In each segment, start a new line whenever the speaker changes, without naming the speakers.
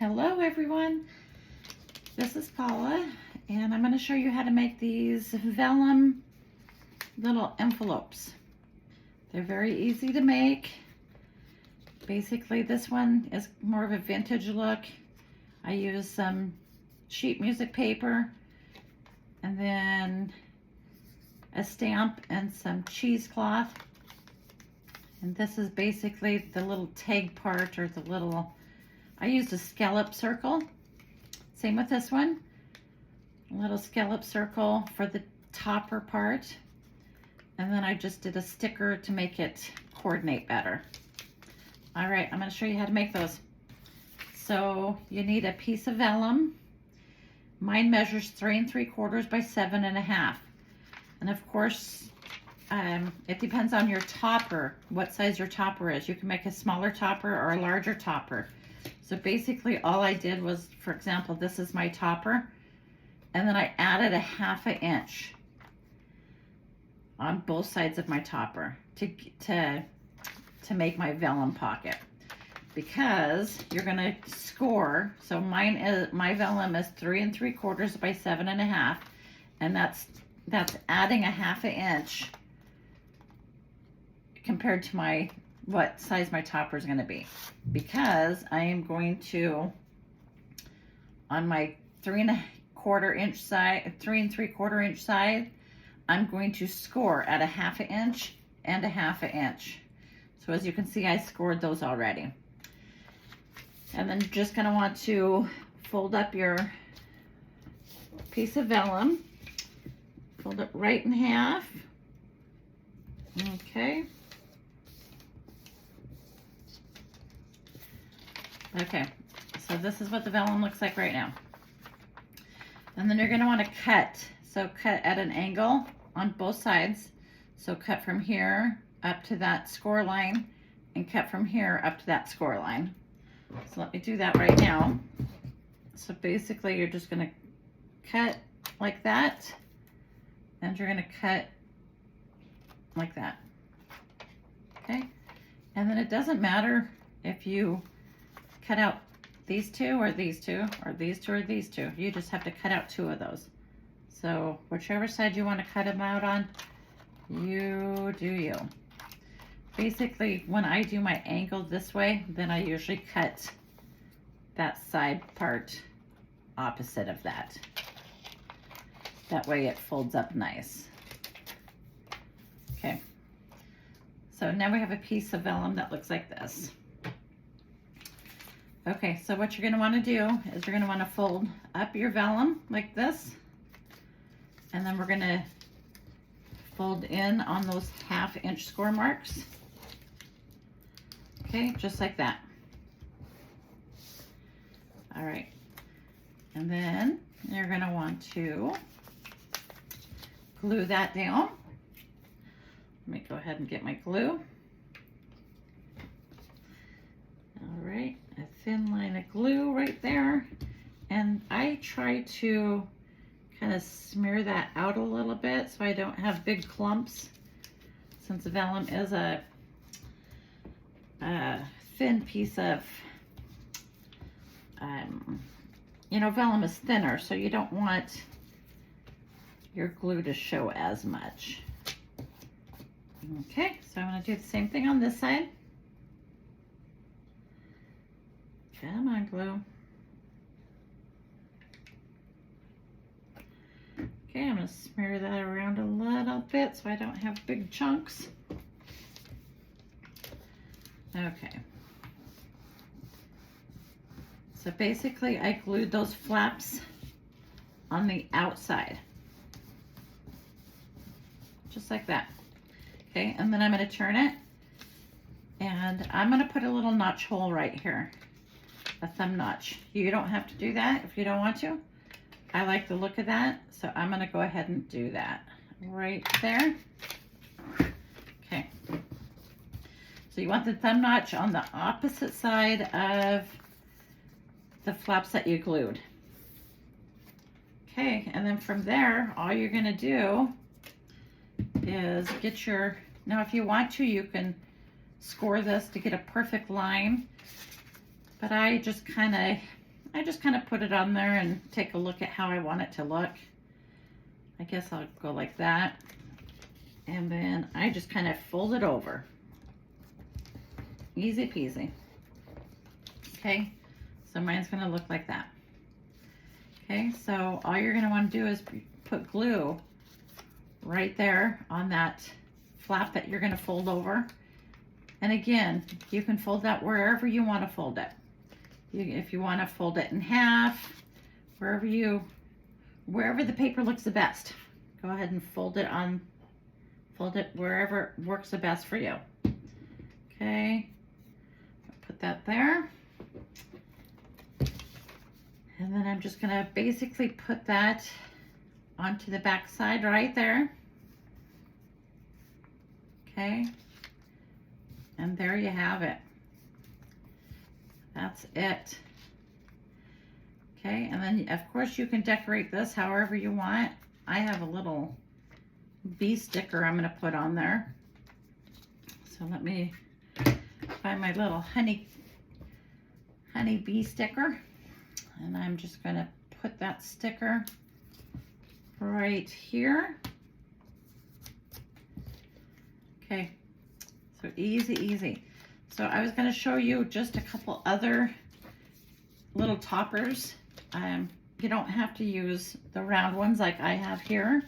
Hello everyone, this is Paula and I'm going to show you how to make these vellum little envelopes. They're very easy to make. Basically this one is more of a vintage look. I use some sheet music paper and then a stamp and some cheesecloth. And this is basically the little tag part, or the little, I used a scallop circle. Same with this one. A little scallop circle for the topper part. And then I just did a sticker to make it coordinate better. All right, I'm going to show you how to make those. So you need a piece of vellum. Mine measures 3 3/4 by 7.5. And of course, it depends on your topper, what size your topper is. You can make a smaller topper or a larger topper. So basically all I did was, for example, this is my topper, and then I added a 1/2 inch on both sides of my topper to make my vellum pocket, because you're gonna score. So my vellum is 3 3/4 by 7.5, and that's adding a 1/2 inch compared to what size my topper is going to be, because I am going to, on my 3 3/4 inch side, I'm going to score at a 1/2 inch and a 1/2 inch. So as you can see, I scored those already. And then you're just going to want to fold up your piece of vellum, fold it right in half. Okay. Okay, so this is what the vellum looks like right now. And then you're going to want to cut. So cut at an angle on both sides. So cut from here up to that score line, and cut from here up to that score line. So let me do that right now. So basically you're just going to cut like that, and you're going to cut like that. Okay, and then it doesn't matter if you cut out these two or these two or these two or these two. You just have to cut out 2 of those. So whichever side you want to cut them out on, you do you. Basically, when I do my angle this way, then I usually cut that side part opposite of that. That way it folds up nice. Okay. So now we have a piece of vellum that looks like this. Okay, so what you're going to want to do is you're going to want to fold up your vellum like this, and then we're going to fold in on those 1/2 inch score marks. Okay, just like that. All right, and then you're going to want to glue that down. Let me go ahead and get my glue. All right, a thin line of glue right there. And I try to kind of smear that out a little bit so I don't have big clumps, since the vellum is a thin piece of, vellum is thinner, so you don't want your glue to show as much. Okay, so I'm going to do the same thing on this side. Come on, glue. Okay, I'm going to smear that around a little bit so I don't have big chunks. Okay. So basically I glued those flaps on the outside. Just like that. Okay, and then I'm going to turn it, and I'm going to put a little notch hole right here. A thumb notch. You don't have to do that if you don't want to. I like the look of that, so I'm going to go ahead and do that right there. Okay. So you want the thumb notch on the opposite side of the flaps that you glued. Okay, and then from there, all you're going to do is get your, now if you want to, you can score this to get a perfect line, but I just kind of I just kind of put it on there and take a look at how I want it to look. I guess I'll go like that. And then I just kind of fold it over. Easy peasy. Okay, so mine's gonna look like that. Okay, so all you're gonna want to do is put glue right there on that flap that you're gonna fold over. And again, you can fold that wherever you want to fold it. If you want to fold it in half, wherever the paper looks the best, go ahead and fold it wherever works the best for you. Okay, put that there. And then I'm just gonna basically put that onto the back side right there. Okay, and there you have it. That's it. Okay, and then of course you can decorate this however you want. I have a little bee sticker I'm gonna put on there. So let me find my little honey bee sticker. And I'm just gonna put that sticker right here. Okay, so easy, easy. So I was gonna show you just a couple other little toppers. You don't have to use the round ones like I have here.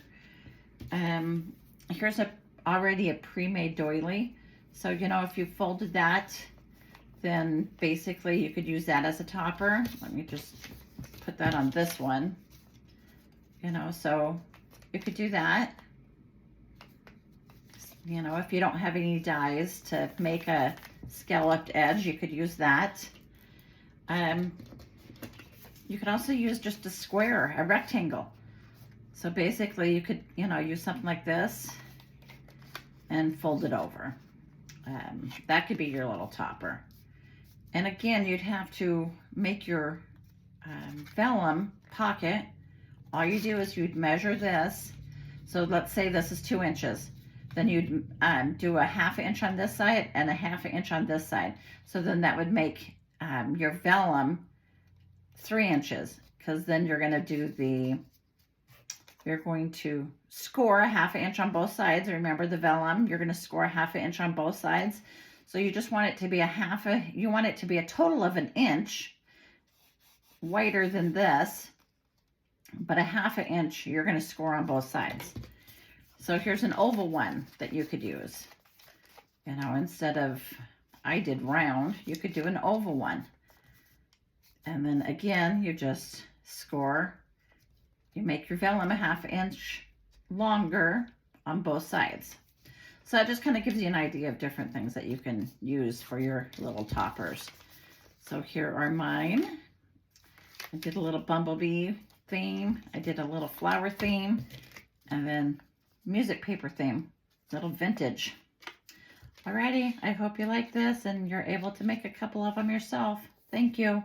Here's already a pre-made doily. So, you know, if you folded that, then basically you could use that as a topper. Let me just put that on this one. You know, so you could do that. You know, if you don't have any dies to make a scalloped edge, you could use that. You could also use just a square, a rectangle. So basically you could, you know, use something like this and fold it over. That could be your little topper. And again, you'd have to make your vellum pocket. All you do is you'd measure this. So let's say this is 2 inches. Then you'd do a 1/2 inch on this side and a 1/2 inch on this side. So then that would make your vellum 3 inches, because then you're going to score a 1/2 inch on both sides. Remember the vellum, you're going to score a 1/2 inch on both sides. So you just want it to be you want it to be a total of 1 inch wider than this, but a 1/2 inch you're going to score on both sides. So here's an oval one that you could use. You know, instead of, I did round, you could do an oval one. And then again, you just score, you make your vellum a 1/2 inch longer on both sides. So that just kind of gives you an idea of different things that you can use for your little toppers. So here are mine. I did a little bumblebee theme. I did a little flower theme, and then music paper theme, little vintage. Alrighty, I hope you like this and you're able to make a couple of them yourself. Thank you.